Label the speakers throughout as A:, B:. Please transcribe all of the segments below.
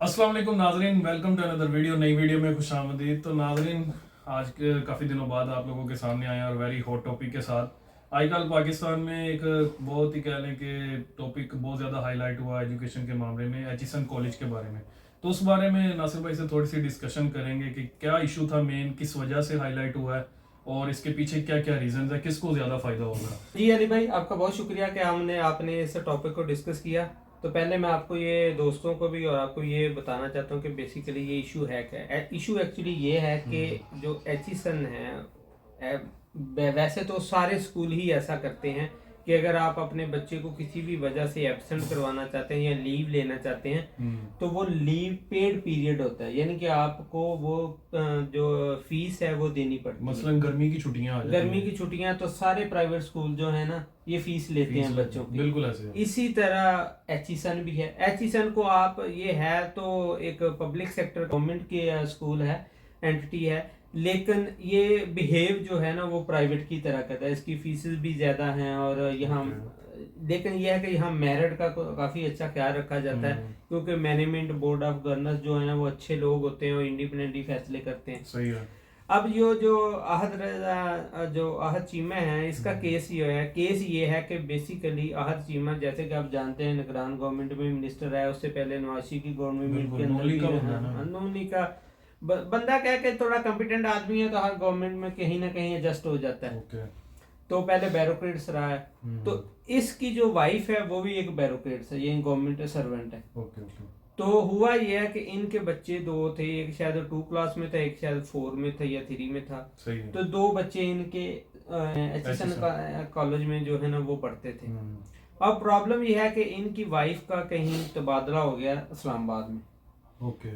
A: अस्सलाम वालेकुम नाजरीन, वेलकम टू अनदर वीडियो। नई वीडियो में खुश आमदीद। तो नाजरीन, आज के काफ़ी दिनों बाद आप लोगों के सामने आए और वेरी हॉट टॉपिक के साथ। आजकल पाकिस्तान में एक बहुत ही कह लें कि टॉपिक बहुत ज़्यादा हाईलाइट हुआ एजुकेशन के मामले में, एचिसन कॉलेज के बारे में। तो उस बारे में नासिर भाई से थोड़ी सी डिस्कशन करेंगे कि क्या इशू था मेन, किस वजह से हाईलाइट हुआ है और इसके पीछे क्या क्या रीजन है, किसको ज़्यादा फ़ायदा होगा।
B: जी अली भाई, आपका बहुत शुक्रिया कि आपने इस टॉपिक को डिस्कस किया। तो पहले मैं आपको ये दोस्तों को भी और आपको ये बताना चाहता हूँ कि बेसिकली ये इशू है क्या। इशू एक्चुअली ये है कि जो एचिसन है, वैसे तो सारे स्कूल ही ऐसा करते हैं कि अगर आप अपने बच्चे को किसी भी वजह से एब्सेंट करवाना चाहते हैं या लीव लेना चाहते हैं तो वो लीव पेड पीरियड होता है, यानी कि आपको वो जो फीस है वो देनी पड़ती है।
A: मसलन गर्मी की छुट्टियां आ जाती
B: गर्मी
A: हैं।
B: की छुट्टियां तो सारे प्राइवेट स्कूल जो है ना ये फीस लेते हैं बच्चों की।
A: बिल्कुल ऐसे है।
B: इसी तरह एचिसन भी है। एचिसन को आप ये है तो एक पब्लिक सेक्टर गवर्नमेंट के स्कूल है, एंटिटी है, लेकिन ये बिहेव जो है ना वो प्राइवेट की तरह करता है। इसकी फीसेस भी ज्यादा हैं और यहाँ लेकिन यह है कि यहाँ मेरिट का काफी अच्छा ख्याल रखा जाता है, क्योंकि मैनेजमेंट बोर्ड ऑफ गवर्नर्स जो है ना वो अच्छे लोग होते हैं और इंडिपेंडेंटली फैसले करते हैं।
A: सही है।
B: अब जो आहद चीमा है, इसका केस ये है कि बेसिकली आहद चीमा, जैसे कि आप जानते हैं, निगरान गवर्नमेंट में मिनिस्टर है, उससे पहले नवाशी की गवर्नमेंट के अंदर भी रहा। नोनी का बंदा कह के थोड़ा कॉम्पिटेंट आदमी है तो हर गवर्नमेंट में कहीं ना कहीं एडजस्ट हो जाता है। तो पहले बैरोक्रेट्स रहा है। तो इसकी जो वाइफ है वो भी एक बैरोक्रेट्स है, ये गवर्नमेंट सर्वेंट है। तो हुआ ये है कि इनके बच्चे दो थे, एक शायद 2 क्लास में था, एक शायद 4 में था या 3 में था। तो 2 बच्चे इनके एचिसन कॉलेज में जो है ना वो पढ़ते थे। अब प्रॉब्लम ये है कि इनकी वाइफ का कहीं तबादला हो गया इस्लामाबाद में।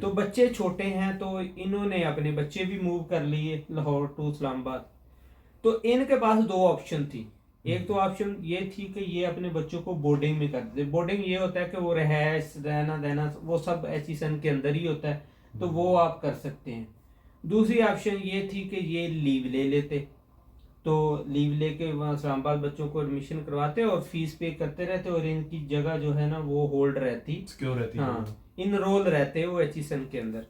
B: तो बच्चे छोटे हैं तो इन्होंने अपने बच्चे भी मूव कर लिए लाहौर टू इस्लामाबाद। तो इनके पास 2 ऑप्शन थी। एक तो ऑप्शन ये थी कि ये अपने बच्चों को बोर्डिंग में कर दे। बोर्डिंग ये होता है कि वो रहैश रहना देना वो सब एचिसन के अंदर ही होता है, तो वो आप कर सकते हैं। दूसरी ऑप्शन ये थी कि ये लीव ले लेते, तो लीव लेके वहाँ इस्लामाबाद बच्चों को एडमिशन करवाते और फीस पे करते रहते और इनकी जगह जो है ना वो होल्ड रहती, सिक्योर रहती। हाँ, इनरोल रहते वो एचिसन के अंदर।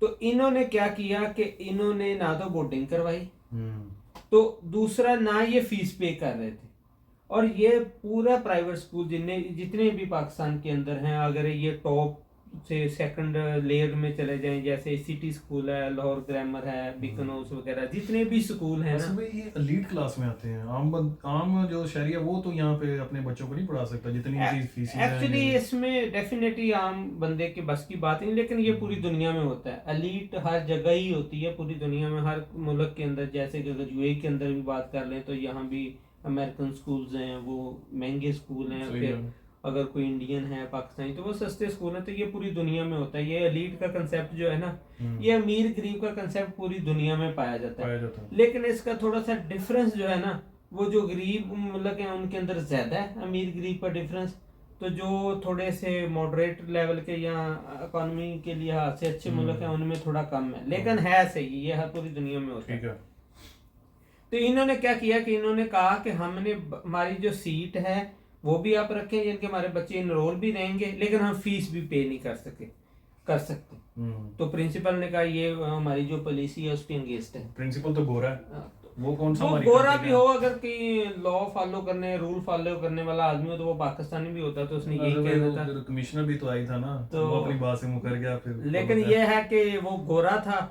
B: तो इन्होंने क्या किया कि इन्होंने ना तो बोर्डिंग करवाई, तो दूसरा ना ये फीस पे कर रहे थे। और ये पूरा प्राइवेट स्कूल जितने भी पाकिस्तान के अंदर हैं, अगर ये टॉप से सेकंड लेयर में चले जाएं, जैसे सिटी स्कूल है, लाहौर ग्रामर है, बिकनोस वगैरह, जितने भी स्कूल हैं ना,
A: ये एलीट क्लास में आते हैं। आम जो शहरी है वो तो यहाँ पे अपने बच्चों को नहीं पढ़ा सकता जितनी फीस है।
B: एक्चुअली इसमें डेफिनेटली आम बंदे के बस की बात नहीं, लेकिन ये पूरी दुनिया में होता है। एलीट हर जगह ही होती है पूरी दुनिया में, हर मुल्क के अंदर। जैसे कि अगर यूएई के अंदर भी बात कर लें तो यहाँ भी अमेरिकन स्कूल्स हैं, वो महंगे स्कूल हैं। फिर अगर कोई इंडियन है, पाकिस्तानी, तो वो सस्ते स्कूल हैं। तो ये पूरी दुनिया में होता है। ये एलीट का कंसेप्ट जो है ना, ये अमीर गरीब का कंसेप्ट पूरी दुनिया में पाया जाता है। लेकिन इसका थोड़ा सा डिफरेंस जो है ना, वो जो गरीब मुल्क हैं उनके अंदर ज्यादा है अमीर गरीब का डिफरेंस। तो जो थोड़े से मॉडरेट लेवल के या इकोनॉमी के लिहाज से अच्छे मुल्क हैं उनमें थोड़ा कम है, लेकिन है सही, ये हर पूरी दुनिया में होता है। तो इन्होंने क्या किया कि इन्होंने कहा कि हमने हमारी जो सीट है वो भी आप रखें, यानी कि हमारे बच्चे इनरोल भी रहेंगे, लेकिन हम फीस भी पे नहीं कर सकते। तो प्रिंसिपल ने कहा ये हमारी जो पॉलिसी है उसके अगेंस्ट है।
A: प्रिंसिपल तो गोरा है, वो कौन सा
B: गोरा भी हो, अगर कोई लॉ फॉलो करने, रूल फॉलो करने वाला आदमी हो तो वो पाकिस्तानी भी होता, तो उसने यही कहना था।
A: कमिश्नर भी तो आई था ना, तो वो अपनी बात से मुकर गया फिर।
B: लेकिन ये है कि वो गोरा था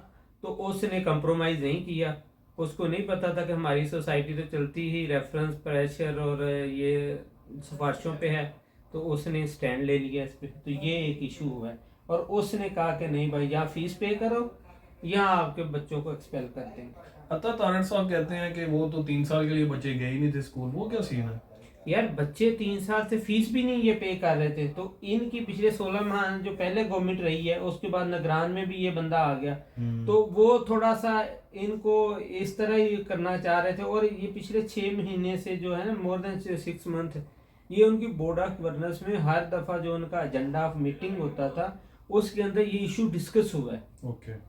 B: तो उसने कंप्रोमाइज नहीं किया। उसको नहीं पता था कि हमारी सोसाइटी तो चलती ही रेफरेंस, प्रेशर और ये सिफारिशों पे है, तो उसने स्टैंड ले लिया इस पे। तो ये एक इशू हुआ है और उसने कहा कि नहीं भाई, या फीस पे करो या आपके बच्चों को एक्सपेल कर देंगे।
A: अतः तारड़ साहब कहते हैं कि वो तो 3 साल के लिए बच्चे गए ही नहीं थे स्कूल। वो क्या सीन है
B: यार? बच्चे 3 साल से फीस भी नहीं ये पे कर रहे थे। तो इनकी पिछले 16 माह जो पहले गवर्नमेंट रही है, उसके बाद निगरान में भी ये बंदा आ गया, तो वो थोड़ा सा इनको इस तरह ही करना चाह रहे थे। और ये पिछले 6 महीने से जो है ना, मोर देन 6 मंथ, ये उनकी बोर्ड ऑफ गवर्नर्स में हर दफा जो उनका एजेंडा ऑफ मीटिंग होता था उसके अंदर ये इशू डिस्कस हुआ है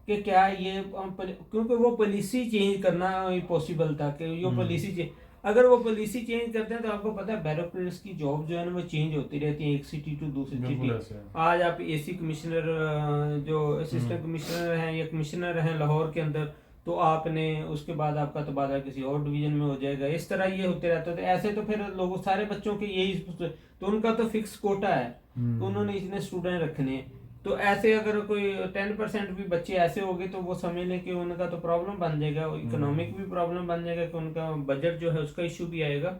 B: कि क्या ये, क्योंकि वो पॉलिसी चेंज करना पॉसिबल था कि ये पॉलिसी अगर वो पॉलिसी चेंज करते हैं तो आपको पता है ब्यूरोक्रेट्स की जॉब जो है ना वो चेंज होती रहती है एक सिटी टू दूसरी
A: बिल्कुल
B: सिटी।
A: ऐसे है।
B: आज आप एसी कमिश्नर जो असिस्टेंट कमिश्नर हैं या कमिश्नर हैं लाहौर के अंदर, तो आपने उसके बाद आपका तबादला किसी और डिवीजन में हो जाएगा, इस तरह ये होते रहता है। तो ऐसे तो फिर लोगों सारे बच्चों के यही, तो उनका तो फिक्स कोटा है, तो उन्होंने इतने स्टूडेंट रखने हैं। तो ऐसे अगर कोई 10% भी बच्चे ऐसे हो गए तो वो समझ लें कि उनका तो प्रॉब्लम बन जाएगा, इकोनॉमिक भी प्रॉब्लम बन जाएगा कि उनका बजट जो है उसका इशू भी आएगा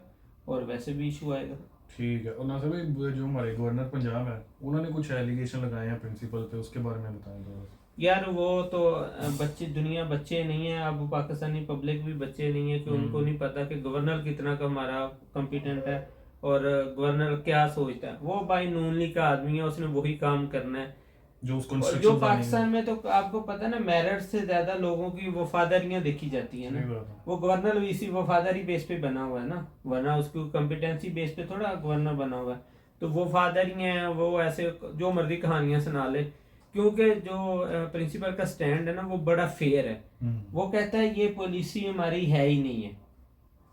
B: और वैसे भी इशू आएगा।
A: ठीक है। और नासिर भाई जो हमारे गवर्नर पंजाब है उन्होंने कुछ एलिगेशन लगाए हैं प्रिंसिपल पे, उसके बारे में बताएं थोड़ा।
B: यार वो तो बच्चे, दुनिया बच्चे नहीं है, अब पाकिस्तानी पब्लिक भी बच्चे नहीं है कि उनको नहीं पता कि गवर्नर कितना का हमारा कॉम्पिटेंट है और गवर्नर क्या सोचता है। वो भाई नून लीग का आदमी है, उसने वही काम करना है
A: जो उसको
B: और जो पाकिस्तान में तो आपको पता है ना मेरिट से ज्यादा लोगों की वफादारियां देखी जाती है ना। वो गवर्नर भी इसी वफादारी बेस पे बना हुआ है ना, वरना उसकी कॉम्पिटेंसी बेस पे थोड़ा गवर्नर बना हुआ है। तो वो वफादारियां हैं, वो ऐसे जो मर्जी कहानियां सुना ले, क्योंकि जो प्रिंसिपल का स्टैंड है ना वो बड़ा फेयर है। वो कहता है ये पॉलिसी हमारी है ही नहीं है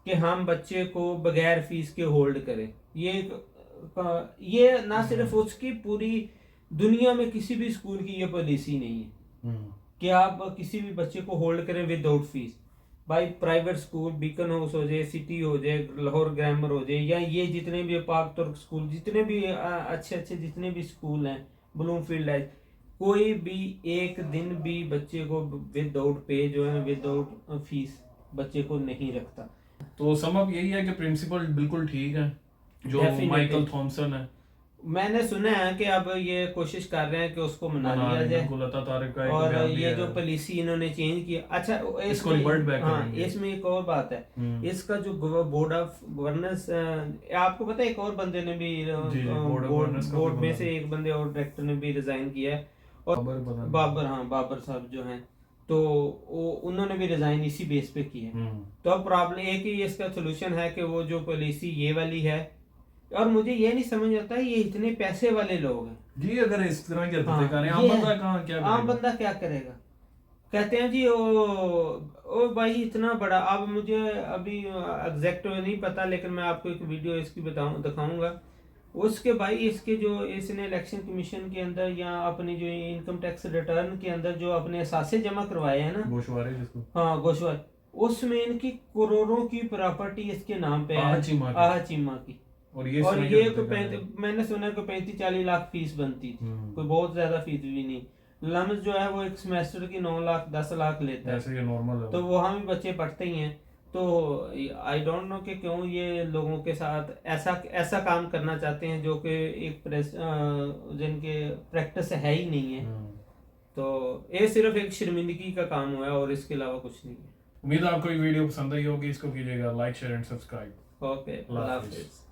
B: कि हम बच्चे को बगैर फीस के होल्ड करें। ये ना सिर्फ उसकी, पूरी दुनिया में किसी भी स्कूल की ये पॉलिसी नहीं है कि आप किसी भी बच्चे को होल्ड करें विदाउट फीस। भाई प्राइवेट स्कूल बीकन हाउस हो जाए, सिटी हो जाए, लाहौर ग्रामर हो जाए, या ये जितने भी पाक तुर्क स्कूल, जितने भी अच्छे अच्छे जितने भी स्कूल हैं, ब्लूमफील्ड है, कोई भी एक दिन भी बच्चे को विदाउट पे जो है विदाउट फीस बच्चे को नहीं रखता।
A: तो समझ यही है कि प्रिंसिपल बिल्कुल ठीक है जो माइकल थॉमसन है।
B: मैंने सुना है कि अब ये कोशिश कर रहे हैं कि उसको मना लिया जाए और ये जो पॉलिसी इन्होंने चेंज की, अच्छा
A: इसको रिवर्ट बैक
B: हाँ इसमें एक और बात है, इसका जो बोर्ड ऑफ गवर्नेंस, आपको पता है एक और बंदे ने भी बोर्ड में से एक बंदे और डायरेक्टर ने भी रिजाइन किया है, और बाबर साहब जो हैं, तो उन्होंने भी रिजाइन इसी बेस पे की है। तो अब प्रॉब्लम एक ही इसका सोल्यूशन है कि वो जो पॉलिसी ये वाली है, और मुझे ये नहीं समझ आता है ये इतने पैसे वाले लोग हैं
A: जी, अगर इस तरह के आम बंदा कहाँ क्या
B: आम बंदा क्या करेगा। कहते हैं जी ओ भाई इतना बड़ा, अब मुझे अभी एग्जैक्ट नहीं पता, लेकिन मैं आपको एक वीडियो इसकी दिखाऊंगा उसके। भाई इसके जो इसने इलेक्शन कमीशन के अंदर या अपनी जो इनकम टैक्स रिटर्न के अंदर जो अपने असासे जमा करवाए हैं ना,
A: गोशवारे जिसको,
B: हाँ गोशवारे, उसमें इनकी करोड़ों की प्रॉपर्टी इसके नाम पे है, आहा चीमा की। और ये मैंने सुना कि 35-40 लाख फीस बनती थी, कोई बहुत ज्यादा फीस भी नहीं। लम्स जो है वो एक सेमेस्टर की 9 लाख 10 लाख लेता है,
A: ऐसे ये नॉर्मल है।
B: तो वहाँ भी बच्चे पढ़ते ही हैं। तो आई डोंट नो कि क्यों ये लोगों के साथ ऐसा काम करना चाहते हैं जो कि एक जिनके प्रैक्टिस है ही नहीं है। तो ये सिर्फ एक शर्मिंदगी का काम हुआ है और इसके अलावा कुछ नहीं है।
A: उम्मीद है आपको ये वीडियो पसंद आई होगी। इसको कीजिएगा like, share and subscribe.
B: Okay, अल्लाह हाफिज़।